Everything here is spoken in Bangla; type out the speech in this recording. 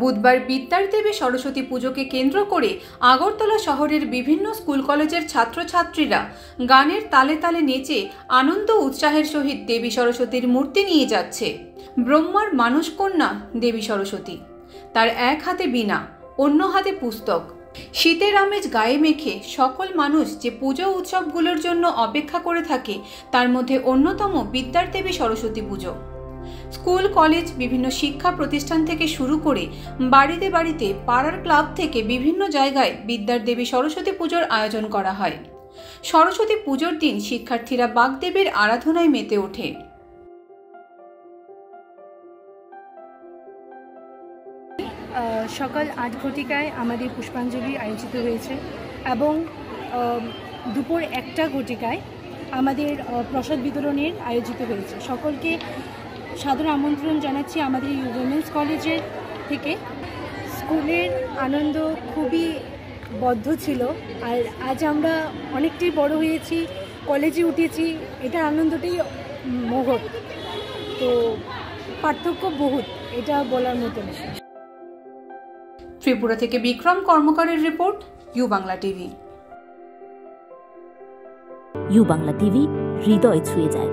বুধবার বিদ্যার দেবী সরস্বতী পুজোকে কেন্দ্র করে আগরতলা শহরের বিভিন্ন স্কুল কলেজের ছাত্রছাত্রীরা গানের তালে তালে নেচে আনন্দ উৎসাহের সহিত দেবী সরস্বতীর মূর্তি নিয়ে যাচ্ছে। ব্রহ্মার মানসকন্যা দেবী সরস্বতী, তার এক হাতে বীণা, অন্য হাতে পুস্তক। শীতের আমেজ গায়ে মেখে সকল মানুষ যে পুজো উৎসবগুলোর জন্য অপেক্ষা করে থাকে, তার মধ্যে অন্যতম বিদ্যার দেবী সরস্বতী পুজো। স্কুল, কলেজ, বিভিন্ন শিক্ষা প্রতিষ্ঠান থেকে শুরু করে বাড়িতে বাড়িতে, পাড়ার ক্লাব থেকে বিভিন্ন জায়গায় বিদ্যার দেবী সরস্বতী পুজোর আয়োজন করা হয়। সরস্বতী পুজোর দিন শিক্ষার্থীরা বাগদেবীর আরাধনায় মেতে ওঠে। সকাল ৮ ঘটিকায় আমাদের পুষ্পাঞ্জলি আয়োজিত হয়েছে এবং দুপুর ১টা ঘটিকায় আমাদের প্রসাদ বিতরণের আয়োজিত হয়েছে। সকলকে সাদর আমন্ত্রণ জানাচ্ছি আমাদের এই উইমেন্স কলেজের থেকে। স্কুলের আনন্দ খুবই বদ্ধ ছিল, আর আজ আমরা অনেকটাই বড় হয়েছি, কলেজে উঠেছি, এটা আনন্দটাই মহৎ। তো পার্থক্য বহুত, এটা বলার মতো না। ত্রিপুরা থেকে বিক্রম কর্মকারের report, U Bangla TV. U Bangla TV, হৃদয় ছুঁয়ে যায়।